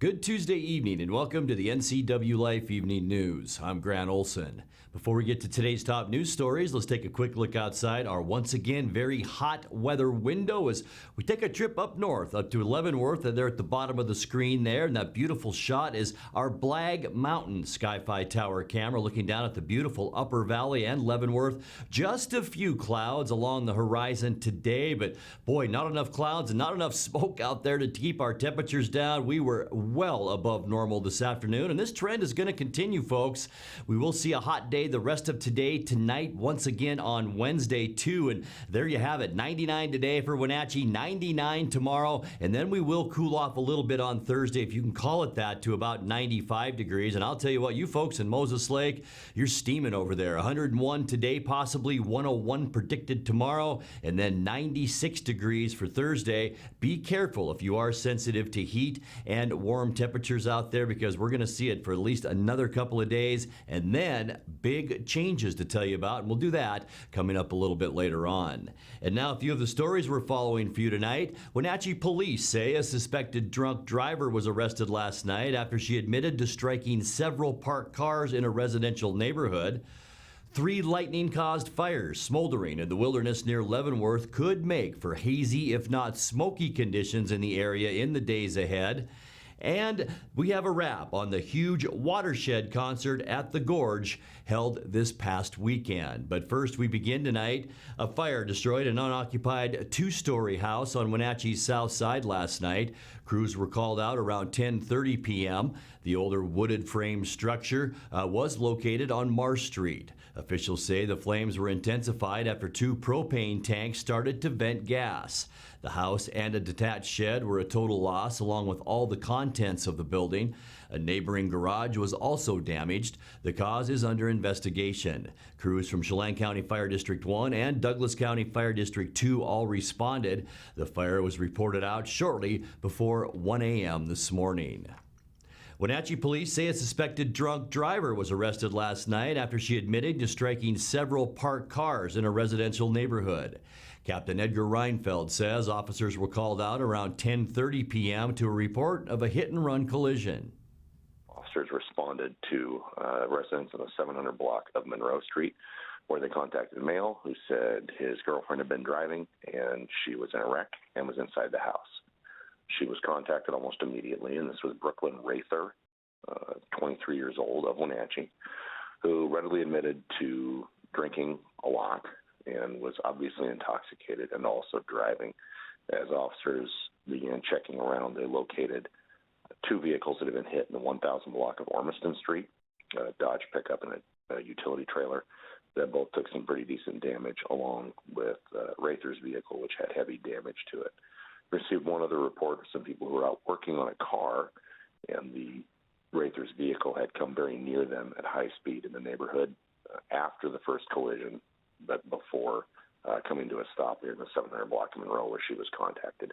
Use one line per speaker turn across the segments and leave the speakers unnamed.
Good Tuesday evening and welcome to the NCWLIFE Evening News. I'm Grant Olson. Before we get to today's top news stories, let's take a quick look outside our once again very hot weather window as we take a trip up north, up to Leavenworth, and there at the bottom of the screen there, and that beautiful shot is our Blag Mountain Sky-Fi Tower camera looking down at the beautiful Upper Valley and Leavenworth. Just a few clouds along the horizon today, but boy, not enough clouds and not enough smoke out there to keep our temperatures down. We were well above normal this afternoon, and this trend is going to continue, folks. We will see a hot day the rest of today, tonight, once again on Wednesday too, and there you have it. 99 today for Wenatchee, 99 tomorrow, and then we will cool off a little bit on Thursday, if you can call it that, to about 95 degrees. And I'll tell you what, you folks in Moses Lake, you're steaming over there. 101 today, possibly 101 predicted tomorrow, and then 96 degrees for Thursday. Be careful if you are sensitive to heat and warm temperatures out there, because we're going to see it for at least another couple of days, and then big changes to tell you about, and we'll do that coming up a little bit later on. And now a few of the stories we're following for you tonight. Wenatchee police say a suspected drunk driver was arrested last night after she admitted to striking several parked cars in a residential neighborhood. 3 lightning-caused fires smoldering in the wilderness near Leavenworth could make for hazy, if not smoky, conditions in the area in the days ahead. And we have a wrap on the huge Watershed concert at the Gorge held this past weekend. But first, we begin tonight. A fire destroyed an unoccupied 2-story house on Wenatchee's south side last night. Crews were called out around 10:30 p.m. The older wooded frame structure was located on Marsh Street. Officials say the flames were intensified after 2 propane tanks started to vent gas. The house and a detached shed were a total loss, along with all the contents of the building. A neighboring garage was also damaged. The cause is under investigation. Crews from Chelan County Fire District 1 and Douglas County Fire District 2 all responded. The fire was reported out shortly before 1 a.m. this morning. Wenatchee police say a suspected drunk driver was arrested last night after she admitted to striking several parked cars in a residential neighborhood. Captain Edgar Reinfeld says officers were called out around 10:30 p.m. to a report of a hit-and-run collision.
Officers responded to residents on the 700 block of Monroe Street, where they contacted a male who said his girlfriend had been driving and she was in a wreck and was inside the house. She was contacted almost immediately, and this was Brooklyn Rather, 23 years old, of Wenatchee, who readily admitted to drinking a lot and was obviously intoxicated and also driving. As officers began checking around, they located 2 vehicles that had been hit in the 1000 block of Ormiston Street, a Dodge pickup and a utility trailer that both took some pretty decent damage, along with Rather's vehicle, which had heavy damage to it. Received one other report of some people who were out working on a car, and the Rather's vehicle had come very near them at high speed in the neighborhood after the first collision, but before coming to a stop here in the 700 block of Monroe, where she was contacted.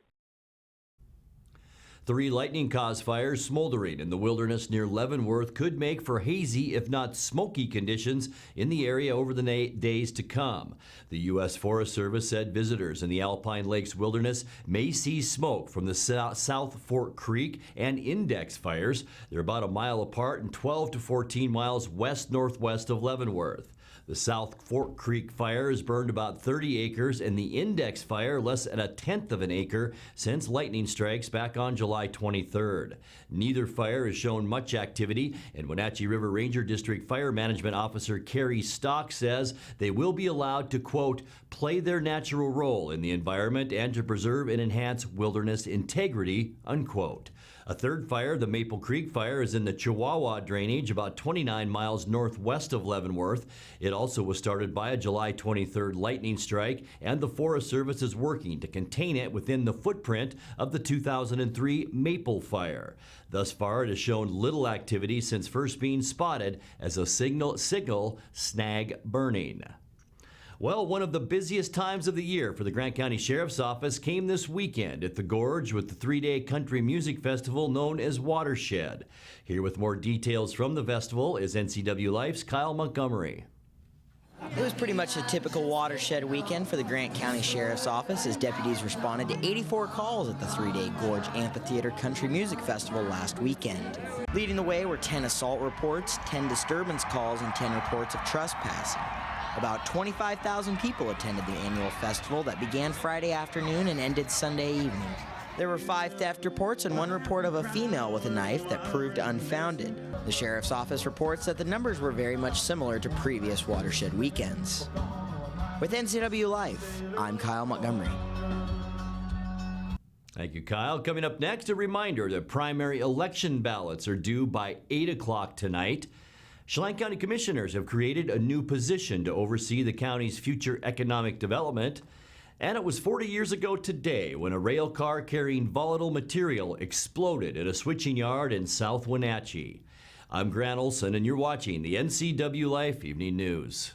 3 lightning-caused fires smoldering in the wilderness near Leavenworth could make for hazy, if not smoky, conditions in the area over the days to come. The U.S. Forest Service said visitors in the Alpine Lakes wilderness may see smoke from the South Fork Creek and Index fires. They're about a mile apart and 12 to 14 miles west-northwest of Leavenworth. The South Fork Creek fire has burned about 30 acres and the Index fire less than a tenth of an acre since lightning strikes back on July 23rd. Neither fire has shown much activity, and Wenatchee River Ranger District Fire Management Officer Carrie Stock says they will be allowed to, quote, play their natural role in the environment and to preserve and enhance wilderness integrity, unquote. A third fire, the Maple Creek fire, is in the Chihuahua drainage about 29 miles northwest of Leavenworth. It also was started by a July 23rd lightning strike, and the Forest Service is working to contain it within the footprint of the 2003 Maple fire. Thus far, it has shown little activity since first being spotted as a signal snag burning. Well, one of the busiest times of the year for the Grant County Sheriff's Office came this weekend at the Gorge with the 3-day country music festival known as Watershed. Here with more details from the festival is NCWLIFE's Kyle Montgomery.
It was pretty much a typical watershed weekend for the Grant County Sheriff's Office as deputies responded to 84 calls at the three-day Gorge Amphitheater Country Music Festival last weekend. Leading the way were 10 assault reports, 10 disturbance calls, and 10 reports of trespassing. About 25,000 people attended the annual festival that began Friday afternoon and ended Sunday evening. There were 5 theft reports and 1 report of a female with a knife that proved unfounded. The Sheriff's Office reports that the numbers were very much similar to previous watershed weekends. With NCWLIFE, I'm Kyle Montgomery.
Thank you, Kyle. Coming up next, a reminder that primary election ballots are due by 8 o'clock tonight. Chelan County Commissioners have created a new position to oversee the county's future economic development. And it was 40 years ago today when a rail car carrying volatile material exploded at a switching yard in South Wenatchee. I'm Grant Olson, and you're watching the NCWLIFE Evening News.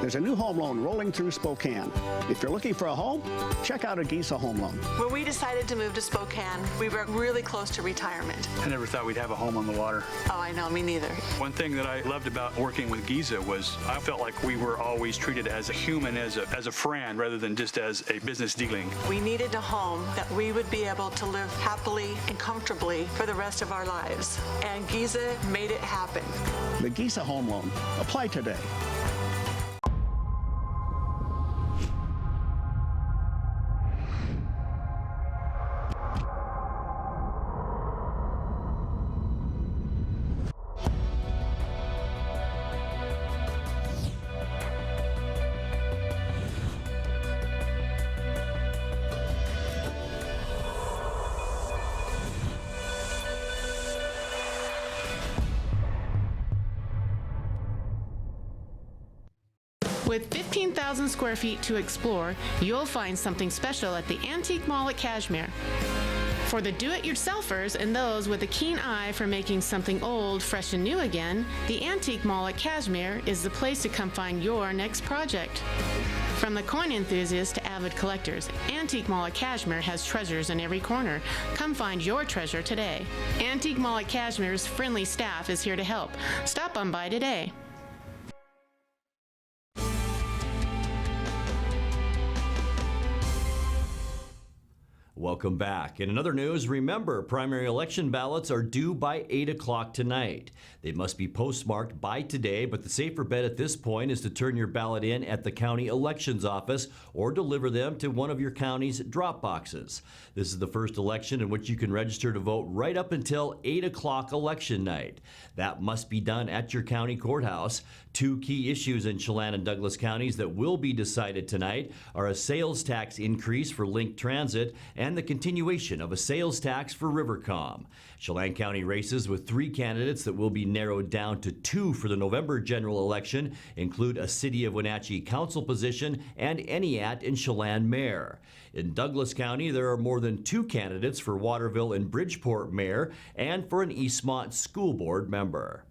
There's a new home loan rolling through Spokane. If you're looking for a home, check out a Giza Home Loan.
When we decided to move to Spokane, we were really close to retirement.
I never thought we'd have a home on the water.
Oh, I know, me neither.
One thing that I loved about working with Giza was I felt like we were always treated as a human, as a friend, rather than just as a business dealing.
We needed a home that we would be able to live happily and comfortably for the rest of our lives. And Giza made it happen.
The Giza Home Loan. Apply today.
With 15,000 square feet to explore, you'll find something special at the Antique Mall at Cashmere. For the do-it-yourselfers and those with a keen eye for making something old fresh and new again, the Antique Mall at Cashmere is the place to come find your next project. From the coin enthusiasts to avid collectors, Antique Mall at Cashmere has treasures in every corner. Come find your treasure today. Antique Mall at Cashmere's friendly staff is here to help. Stop on by today.
Welcome back. In another news, remember, primary election ballots are due by 8 o'clock tonight. They must be postmarked by today, but the safer bet at this point is to turn your ballot in at the county elections office or deliver them to one of your county's drop boxes. This is the first election in which you can register to vote right up until 8 o'clock election night. That must be done at your county courthouse. 2 key issues in Chelan and Douglas counties that will be decided tonight are a sales tax increase for Link Transit and the continuation of a sales tax for Rivercom. Chelan County races with 3 candidates that will be narrowed down to 2 for the November general election include a City of Wenatchee council position and ENIAT and Chelan mayor. In Douglas County, there are more than 2 candidates for Waterville and Bridgeport mayor and for an Eastmont school board member.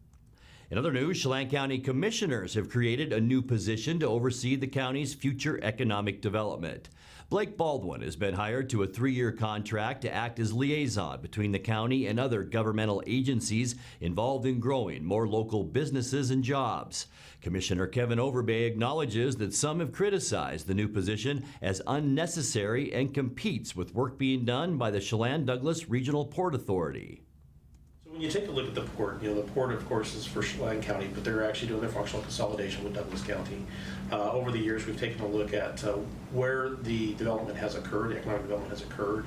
In other news, Chelan County Commissioners have created a new position to oversee the county's future economic development. Blake Baldwin has been hired to a 3-year contract to act as liaison between the county and other governmental agencies involved in growing more local businesses and jobs. Commissioner Kevin Overbay acknowledges that some have criticized the new position as unnecessary and competes with work being done by the Chelan-Douglas Regional Port Authority.
When you take a look at the port, the port, of course, is for Chelan County, but they're actually doing their functional consolidation with Douglas County. Over the years, we've taken a look at where the development has occurred, the economic development has occurred,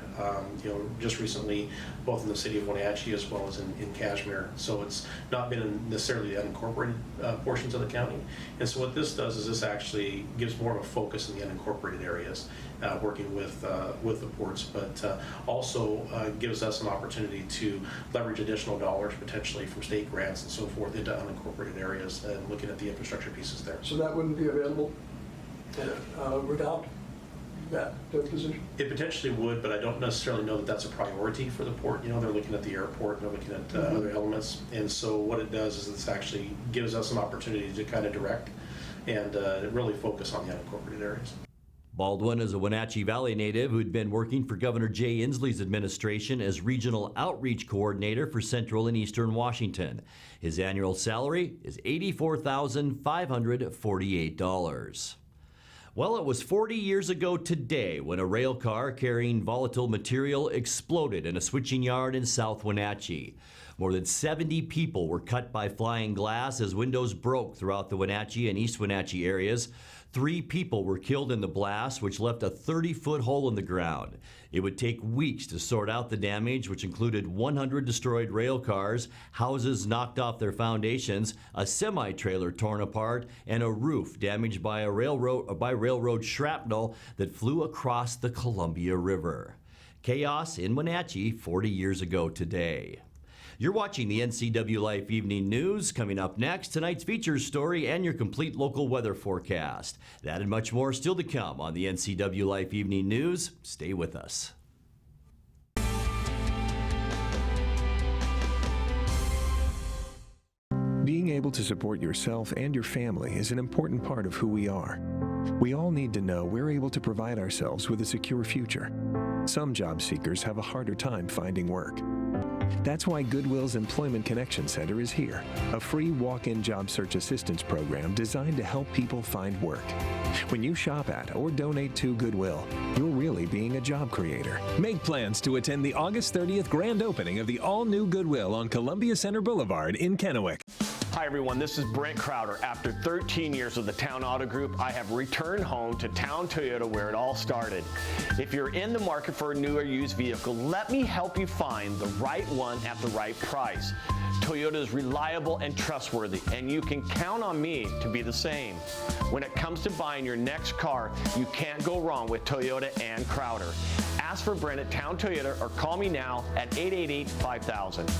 just recently, both in the city of Wenatchee as well as in Cashmere. So it's not been necessarily the unincorporated portions of the county. And so what this does is this actually gives more of a focus in the unincorporated areas, working with the ports, but also gives us an opportunity to leverage additional dollars potentially from state grants and so forth into unincorporated areas and looking at the infrastructure pieces there.
So that wouldn't be available without that position?
It potentially would, but I don't necessarily know that that's a priority for the port. They're looking at the airport, they're looking at other elements. And so what it does is this actually gives us an opportunity to kind of direct and really focus on the unincorporated areas.
Baldwin is a Wenatchee Valley native who'd been working for Governor Jay Inslee's administration as Regional Outreach Coordinator for Central and Eastern Washington. His annual salary is $84,548. Well, it was 40 years ago today when a rail car carrying volatile material exploded in a switching yard in South Wenatchee. More than 70 people were cut by flying glass as windows broke throughout the Wenatchee and East Wenatchee areas. 3 people were killed in the blast, which left a 30-foot hole in the ground. It would take weeks to sort out the damage, which included 100 destroyed rail cars, houses knocked off their foundations, a semi-trailer torn apart, and a roof damaged by railroad shrapnel that flew across the Columbia River. Chaos in Wenatchee 40 years ago today. You're watching the NCWLIFE Evening News. Coming up next, tonight's features story and your complete local weather forecast. That and much more still to come on the NCWLIFE Evening News. Stay with us.
Being able to support yourself and your family is an important part of who we are. We all need to know we're able to provide ourselves with a secure future. Some job seekers have a harder time finding work. That's why Goodwill's Employment Connection Center is here, a free walk-in job search assistance program designed to help people find work. When you shop at or donate to Goodwill, you're really being a job creator.
Make plans to attend the August 30th grand opening of the all-new Goodwill on Columbia Center Boulevard in Kennewick.
Hi everyone, this is Brent Crowder. After 13 years with the Town Auto Group, I have returned home to Town Toyota where it all started. If you're in the market for a new or used vehicle, let me help you find the right one at the right price. Toyota is reliable and trustworthy, and you can count on me to be the same. When it comes to buying your next car, you can't go wrong with Toyota and Crowder. Ask for Brent at Town Toyota or call me now at 888-5000.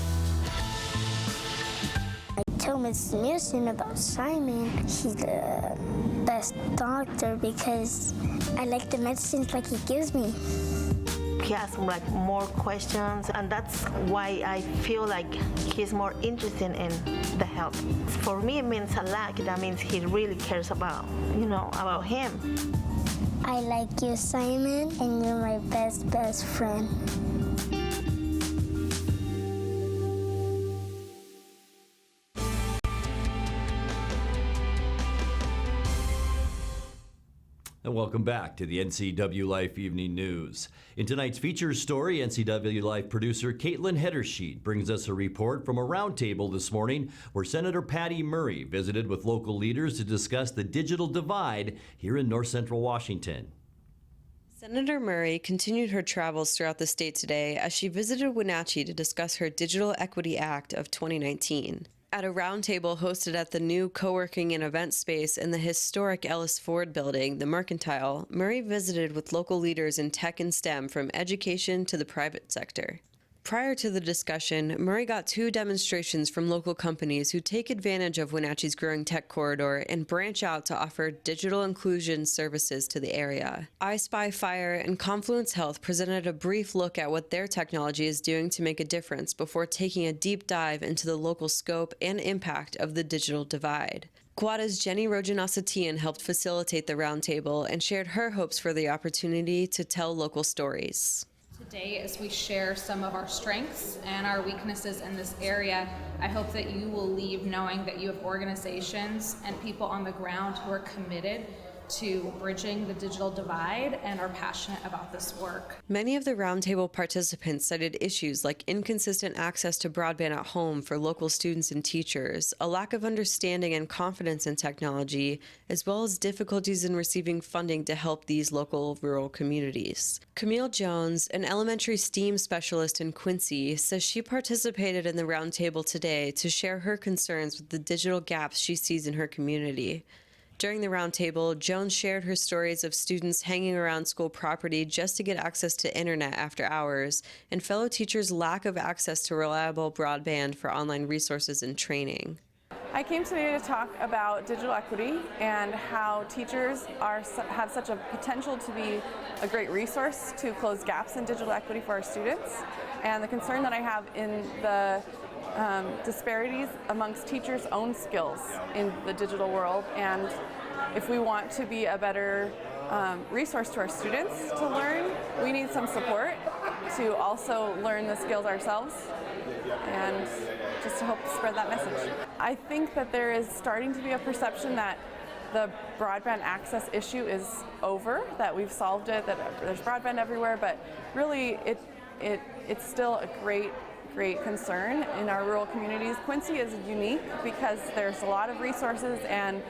I told Mr. Nielsen about Simon. He's the best doctor because I like the medicines like he gives me.
He asks like more questions, and that's why I feel like he's more interested in the health. For me, it means a lot. That means he really cares about, about him.
I like you, Simon, and you're my best friend.
And welcome back to the NCWLIFE Evening News. In tonight's features story, NCWLIFE producer Caitlin Heddersheet brings us a report from a roundtable this morning where Senator Patty Murray visited with local leaders to discuss the digital divide here in north central Washington.
Senator Murray continued her travels throughout the state today as she visited Wenatchee to discuss her Digital Equity Act of 2019. At a roundtable hosted at the new co-working and event space in the historic Ellis Ford building, the Mercantile, Murray visited with local leaders in tech and STEM from education to the private sector. Prior to the discussion, Murray got 2 demonstrations from local companies who take advantage of Wenatchee's growing tech corridor and branch out to offer digital inclusion services to the area. I Spy Fire and Confluence Health presented a brief look at what their technology is doing to make a difference before taking a deep dive into the local scope and impact of the digital divide. Guada's Jenny Rojanasatian helped facilitate the roundtable and shared her hopes for the opportunity to tell local stories.
Today, as we share some of our strengths and our weaknesses in this area, I hope that you will leave knowing that you have organizations and people on the ground who are committed to bridging the digital divide and are passionate about this work.
Many of the roundtable participants cited issues like inconsistent access to broadband at home for local students and teachers, a lack of understanding and confidence in technology, as well as difficulties in receiving funding to help these local rural communities. Camille Jones, an elementary STEAM specialist in Quincy, says she participated in the roundtable today to share her concerns with the digital gaps she sees in her community. During the roundtable, Jones shared her stories of students hanging around school property just to get access to internet after hours, and fellow teachers' lack of access to reliable broadband for online resources and training.
I came today to talk about digital equity and how teachers have such a potential to be a great resource to close gaps in digital equity for our students, and the concern that I have in the disparities amongst teachers' own skills in the digital world. And if we want to be a better resource to our students to learn. We need some support to also learn the skills ourselves and just to help spread that message. I think that there is starting to be a perception that the broadband access issue is over, that we've solved it, that there's broadband everywhere, but really it's still a great concern in our rural communities. Quincy is unique because there's a lot of resources and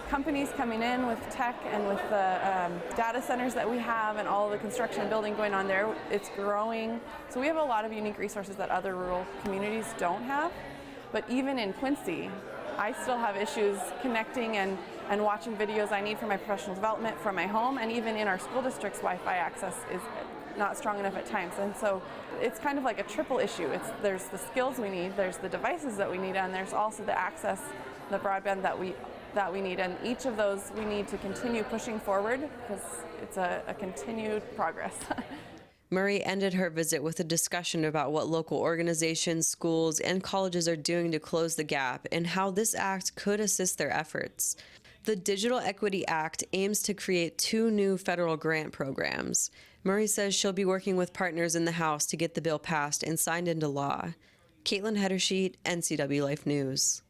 companies coming in with tech and with the data centers that we have and all the construction and building going on there. It's growing. So we have a lot of unique resources that other rural communities don't have. But even in Quincy, I still have issues connecting and watching videos I need for my professional development from my home, and even in our school district's Wi-Fi access is not strong enough at times. And so it's kind of like a triple issue. There's the skills we need, there's the devices that we need, and there's also the access, the broadband that we need. And each of those we need to continue pushing forward because it's a continued progress.
Murray ended her visit with a discussion about what local organizations, schools, and colleges are doing to close the gap and how this act could assist their efforts. The Digital Equity Act aims to create 2 new federal grant programs. Murray says she'll be working with partners in the House to get the bill passed and signed into law. Caitlin Hedersheet, NCWLIFE News.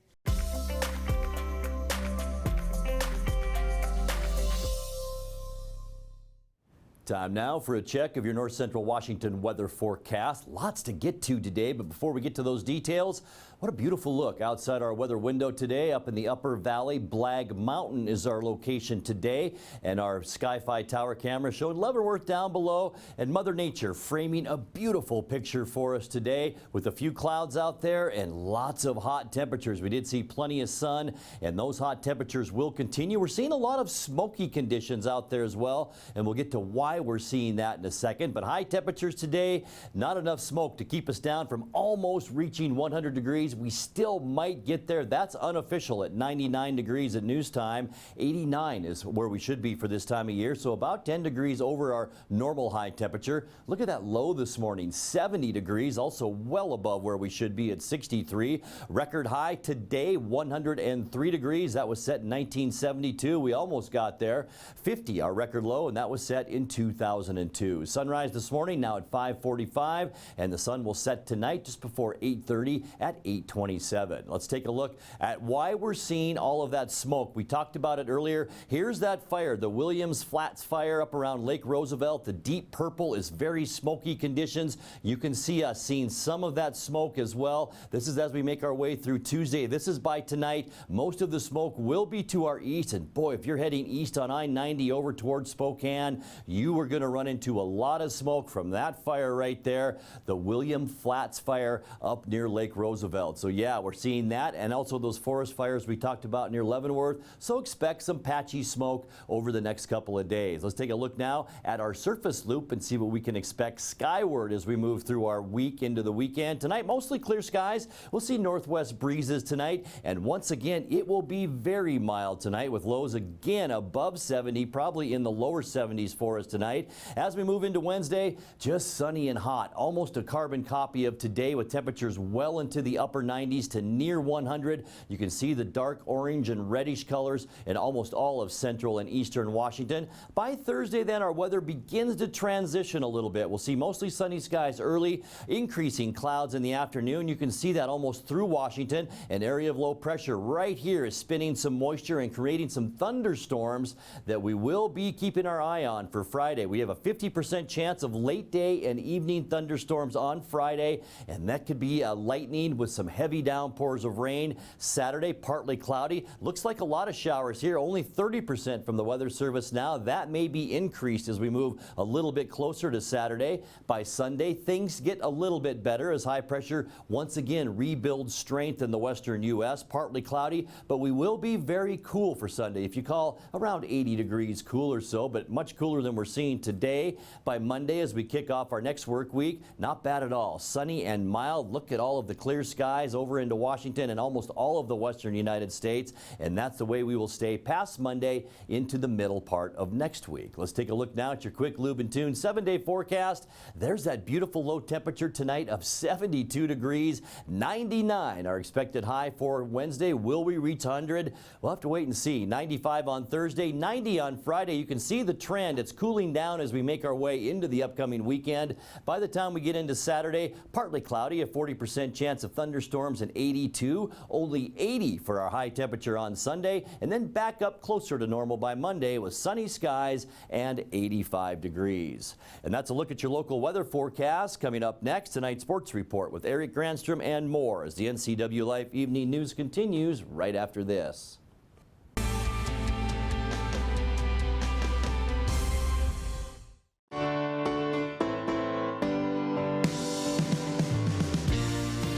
Time now for a check of your North Central Washington weather forecast. Lots to get to today, but before we get to those details, what a beautiful look outside our weather window today up in the Upper Valley. Blag Mountain is our location today, and our Sky-Fi tower camera showing Leavenworth down below, and Mother Nature framing a beautiful picture for us today with a few clouds out there and lots of hot temperatures. We did see plenty of sun, and those hot temperatures will continue. We're seeing a lot of smoky conditions out there as well, and we'll get to why we're seeing that in a second. But high temperatures today, not enough smoke to keep us down from almost reaching 100 degrees. We still might get there. That's unofficial at 99 degrees at news time. 89 is where we should be for this time of year, so about 10 degrees over our normal high temperature. Look at that low this morning, 70 degrees, also well above where we should be at 63. Record high today, 103 degrees. That was set in 1972. We almost got there. 50, our record low, and that was set in 2002. Sunrise this morning now at 5:45, and the sun will set tonight just before 8:30 at 8:27. Let's take a look at why we're seeing all of that smoke. We talked about it earlier. Here's that fire, the Williams Flats fire up around Lake Roosevelt. The deep purple is very smoky conditions. You can see us seeing some of that smoke as well. This is as we make our way through Tuesday. This is by tonight. Most of the smoke will be to our east, and boy, if you're heading east on I-90 over towards Spokane, you are going to run into a lot of smoke from that fire right there, the William Flats fire up near Lake Roosevelt. So yeah, we're seeing that, and also those forest fires we talked about near Leavenworth. So expect some patchy smoke over the next couple of days. Let's take a look now at our surface loop and see what we can expect skyward as we move through our week into the weekend. Tonight, mostly clear skies. We'll see northwest breezes tonight, and once again, it will be very mild tonight with lows again above 70, probably in the lower 70s for us tonight. As we move into Wednesday, just sunny and hot, almost a carbon copy of today with temperatures well into the upper 90s to near 100. You can see the dark orange and reddish colors in almost all of central and eastern Washington. By Thursday then, our weather begins to transition a little bit. We'll see mostly sunny skies early, increasing clouds in the afternoon. You can see that almost through Washington. An area of low pressure right here is spinning some moisture and creating some thunderstorms that we will be keeping our eye on for Friday. We have a 50% chance of late day and evening thunderstorms on Friday, and that could be lightning with some heavy downpours of rain. Saturday, partly cloudy. Looks like a lot of showers here, only 30% from the Weather Service now. That may be increased as we move a little bit closer to Saturday. By Sunday, things get a little bit better as high pressure once again rebuilds strength in the western U.S. Partly cloudy, but we will be very cool for Sunday. If you call around 80 degrees cool or so, but much cooler than we're seeing between today by Monday as we kick off our next work week. Not bad at all. Sunny and mild. Look at all of the clear skies over into Washington and almost all of the western United States. And that's the way we will stay past Monday into the middle part of next week. Let's take a look now at your quick lube and tune 7-day forecast. There's that beautiful low temperature tonight of 72 degrees. 99 our expected high for Wednesday. Will we reach 100? We'll have to wait and see. 95 on Thursday, 90 on Friday. You can see the trend. It's cooling down as we make our way into the upcoming weekend. By the time we get into Saturday, partly cloudy, a 40% chance of thunderstorms, and 82. Only 80 for our high temperature on Sunday, and then back up closer to normal by Monday with sunny skies and 85 degrees. And that's a look at your local weather forecast. Coming up next, tonight's sports report with Eric Granstrom and more as the NCWLIFE Evening News continues right after this.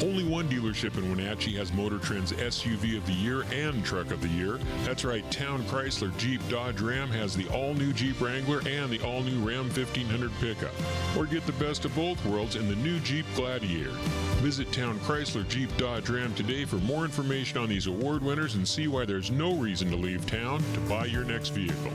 Only one dealership in Wenatchee has Motor Trend's SUV of the Year and Truck of the Year. That's right, Town Chrysler Jeep Dodge Ram has the all-new Jeep Wrangler and the all-new Ram 1500 pickup. Or get the best of both worlds in the new Jeep Gladiator. Visit Town Chrysler Jeep Dodge Ram today for more information on these award winners and see why there's no reason to leave town to buy your next vehicle.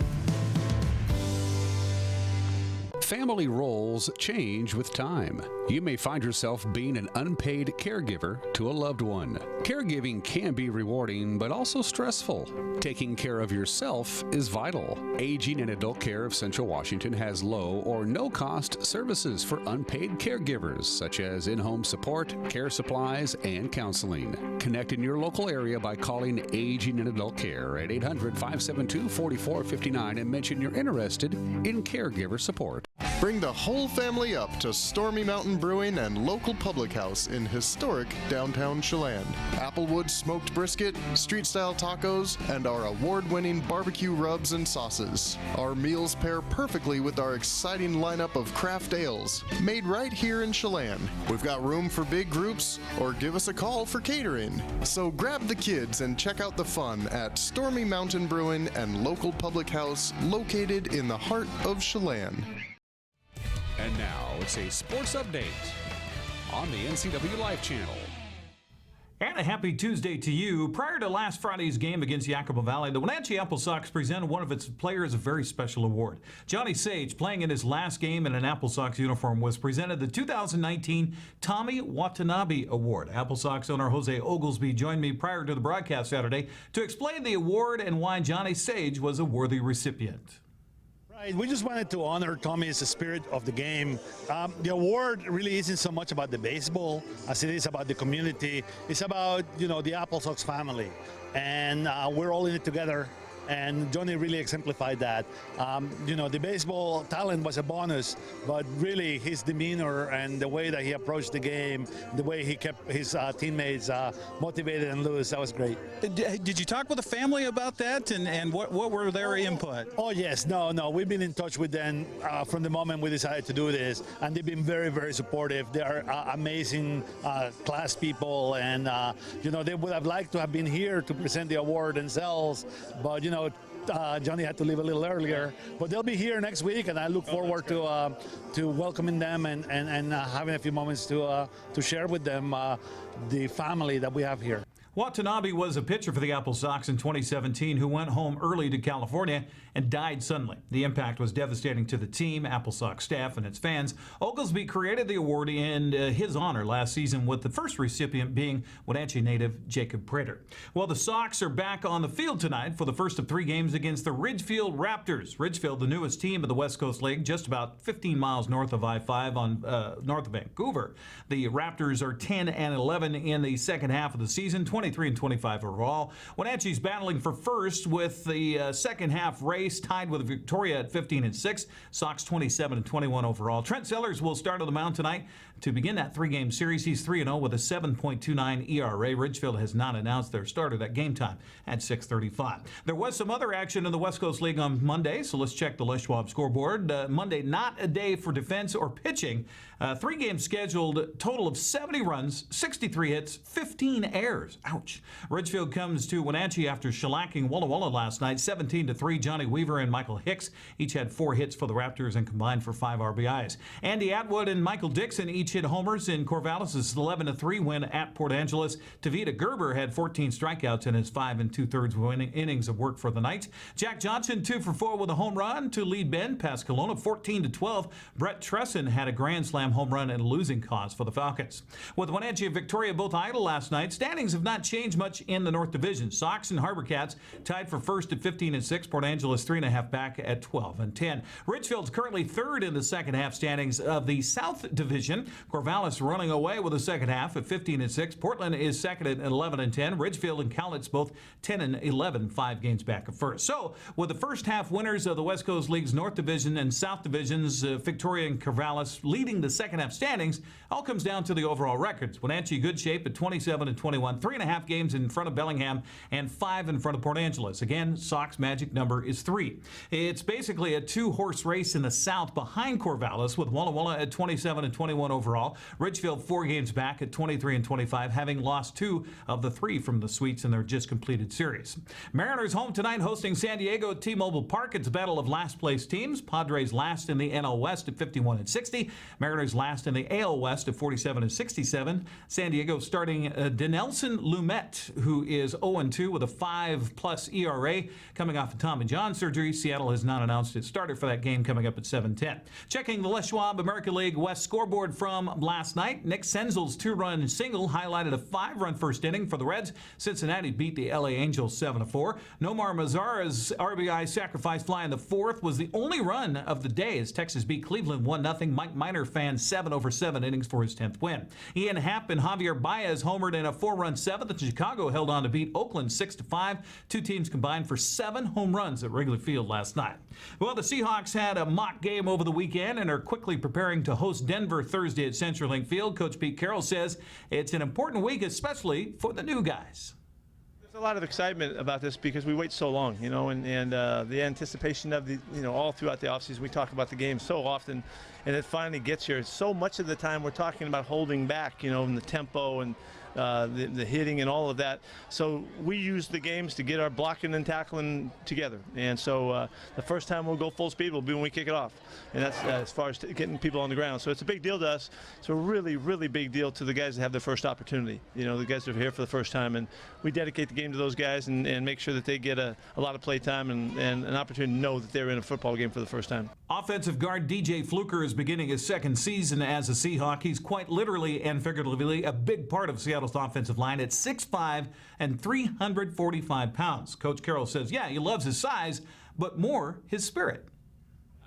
Family roles change with time. You may find yourself being an unpaid caregiver to a loved one. Caregiving can be rewarding, but also stressful. Taking care of yourself is vital. Aging and Adult Care of Central Washington has low or no cost services for unpaid caregivers, such as in-home support, care supplies, and counseling. Connect in your local area by calling Aging and Adult Care at 800-572-4459 and mention you're interested in caregiver support.
Bring the whole family up to Stormy Mountain Brewing and local public house in historic downtown Chelan. Applewood smoked brisket, street-style tacos, and our award-winning barbecue rubs and sauces. Our meals pair perfectly with our exciting lineup of craft ales, made right here in Chelan. We've got room for big groups, or give us a call for catering. So grab the kids and check out the fun at Stormy Mountain Brewing and local public house located in the heart of Chelan.
And now it's a sports update on the NCWLIFE channel.
And a happy Tuesday to you. Prior to last Friday's game against Yakima Valley, the Wenatchee Apple Sox presented one of its players a very special award. Johnny Sage, playing in his last game in an Apple Sox uniform, was presented the 2019 Tommy Watanabe Award. Apple Sox owner Jose Oglesby joined me prior to the broadcast Saturday to explain the award and why Johnny Sage was a worthy recipient.
We just wanted to honor Tommy's spirit of the game. The award really isn't so much about the baseball as it is about the community. It's about, the Apple Sox family. And we're all in it together. And Johnny really exemplified that. The baseball talent was a bonus, but really his demeanor and the way that he approached the game, the way he kept his teammates motivated and loose, that was great.
Did you talk with the family about that, and what were their input?
Oh, yes. No. We've been in touch with them from the moment we decided to do this, and they've been very, very supportive. They are amazing class people, and, they would have liked to have been here to present the award themselves, but, Johnny had to leave a little earlier, but they'll be here next week, and I look forward to welcoming them and having a few moments to share with them the family that we have here.
Watanabe was a pitcher for the Apple Sox in 2017 who went home early to California and died suddenly. The impact was devastating to the team, Apple Sox staff, and its fans. Oglesby created the award in his honor last season, with the first recipient being Wenatchee native Jacob Prater. Well, the Sox are back on the field tonight for the first of 3 games against the Ridgefield Raptors. Ridgefield, the newest team of the West Coast League, just about 15 miles north of I-5 on north of Vancouver. The Raptors are 10-11 in the second half of the season, 23-25 overall. Wenatchee's battling for first with the second half race tied with Victoria at 15-6. Sox 27-21 overall. Trent Sellers will start on the mound tonight to begin that 3-game series. He's 3-0 with a 7.29 ERA. Ridgefield has not announced their starter at game time at 6:35. There was some other action in the West Coast League on Monday, so let's check the Les Schwab scoreboard. Monday, not a day for defense or pitching. 3 games scheduled, total of 70 runs, 63 hits, 15 errors. Ouch. Ouch. Ridgefield comes to Wenatchee after shellacking Walla Walla last night, 17-3. Johnny Weaver and Michael Hicks each had 4 hits for the Raptors and combined for 5 RBIs. Andy Atwood and Michael Dixon each hit homers in Corvallis' 11-3 win at Port Angeles. Tavita Gerber had 14 strikeouts in his 5 2/3 innings of work for the night. Jack Johnson 2 for 4 with a home run to lead Bend past Kelowna 14-12. Brett Tresson had a grand slam home run and a losing cause for the Falcons. With Wenatchee and Victoria both idle last night, standings have not changed much in the North Division. Sox and Harbor Cats tied for first at 15-6. Port Angeles 3.5 back at 12-10. Ridgefield's currently third in the second half standings of the South Division. Corvallis running away with the second half at 15-6. Portland is second at 11-10. Ridgefield and Cowlitz both 10-11, 5 games back of first. So with the first half winners of the West Coast League's North Division and South Divisions, Victoria and Corvallis leading the second half standings, all comes down to the overall records. Wenatchee good shape at 27-21, 3.5 games in front of Bellingham and 5 in front of Port Angeles. Again, Sox magic number is 3. It's basically a 2-horse race in the South behind Corvallis, with Walla Walla at 27-21 overall. Ridgefield 4 games back at 23-25, having lost 2 of the 3 from the Sweets in their just completed series. Mariners home tonight hosting San Diego at T-Mobile Park. It's a battle of last place teams. Padres last in the NL West at 51-60. Mariners last in the AL West at 47-67. San Diego starting Dinelson Lumet, who is 0-2 with a 5+ ERA, coming off of Tommy John surgery. Seattle has not announced its starter for that game coming up at 7:10. Checking the Les Schwab American League West scoreboard from last night, Nick Senzel's 2-run single highlighted a 5-run first inning for the Reds. Cincinnati beat the LA Angels 7-4. Nomar Mazara's RBI sacrifice fly in the 4th was the only run of the day as Texas beat Cleveland 1-0. Mike Minor fans 7 over 7 innings for his 10th win. Ian Happ and Javier Baez homered in a 4-run 7th, and Chicago held on to beat Oakland 6-5. 2 teams combined for 7 home runs at Wrigley Field last night. Well, the Seahawks had a mock game over the weekend and are quickly preparing to host Denver Thursday at CenturyLink Field. Coach Pete Carroll says it's an important week, especially for the new guys.
There's a lot of excitement about this because we wait so long, and the anticipation of all throughout the offseason. We talk about the game so often, and it finally gets here. So much of the time we're talking about holding back, in the tempo and the hitting and all of that. So we use the games to get our blocking and tackling together. And so the first time we'll go full speed will be when we kick it off. And that's as far as getting people on the ground. So it's a big deal to us. It's a really, really big deal to the guys that have their first opportunity. The guys that are here for the first time. And we dedicate the game to those guys and make sure that they get a lot of play time and an opportunity to know that they're in a football game for the first time.
Offensive guard DJ Fluker is beginning his second season as a Seahawk. He's quite literally and figuratively a big part of Seattle's offensive line at 6'5" and 345 pounds. Coach Carroll says, yeah, he loves his size, but more his spirit.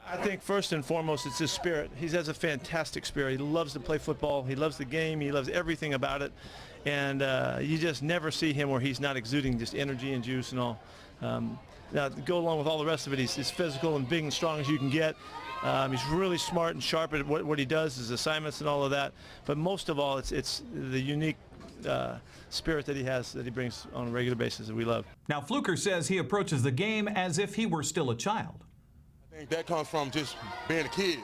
I think first and foremost it's his spirit. He has a fantastic spirit. He loves to play football. He loves the game. He loves everything about it. And you just never see him where he's not exuding just energy and juice and all. Now, to go along with all the rest of it, he's physical and big and strong as you can get. He's really smart and sharp at what he does, his assignments and all of that. But most of all, it's the unique spirit that he has, that he brings on a regular basis that we love.
Now, Fluker says he approaches the game as if he were still a child.
I think that comes from just being a kid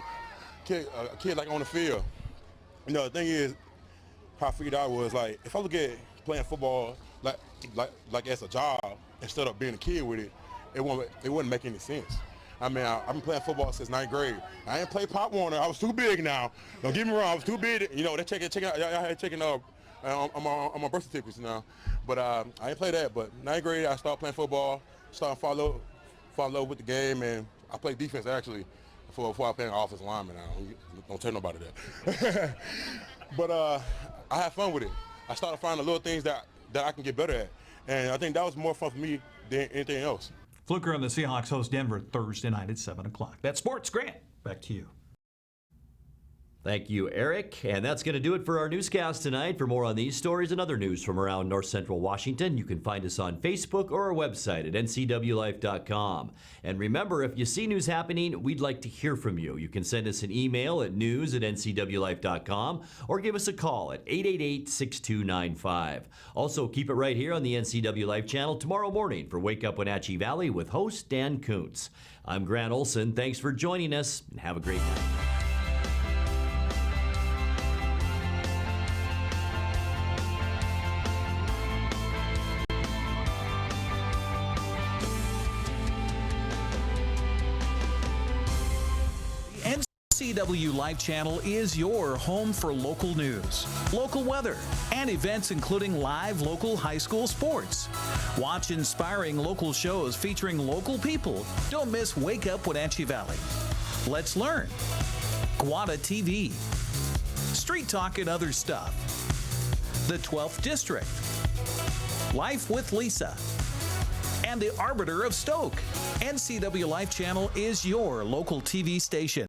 like on the field. The thing is, how I figured out was like, if I look at playing football like as a job instead of being a kid with it, it wouldn't make any sense. I mean, I've been playing football since 9th grade. I ain't played Pop Warner. I was too big now. Don't get me wrong, I was too big. They're checking on my birth certificates now. But I ain't play that. But 9th grade, I started playing football, started to fall in love with the game, and I played defense actually before I played offensive lineman. Don't tell nobody that. But I had fun with it. I started finding the little things that I can get better at. And I think that was more fun for me than anything else.
Fluker and the Seahawks host Denver Thursday night at 7 o'clock. That's sports. Grant, back to you.
Thank you, Eric. And that's going to do it for our newscast tonight. For more on these stories and other news from around North Central Washington, you can find us on Facebook or our website at ncwlife.com. And remember, if you see news happening, we'd like to hear from you. You can send us an email at news@ncwlife.com or give us a call at 888-6295. Also, keep it right here on the NCW Life channel tomorrow morning for Wake Up Wenatchee Valley with host Dan Kuntz. I'm Grant Olson. Thanks for joining us, and have a great night.
NCW Life Channel is your home for local news, local weather, and events including live local high school sports. Watch inspiring local shows featuring local people. Don't miss Wake Up Wenatchee Valley. Let's learn. Guada TV. Street Talk and Other Stuff. The 12th District. Life with Lisa. And the Arbiter of Stoke. NCW Life Channel is your local TV station.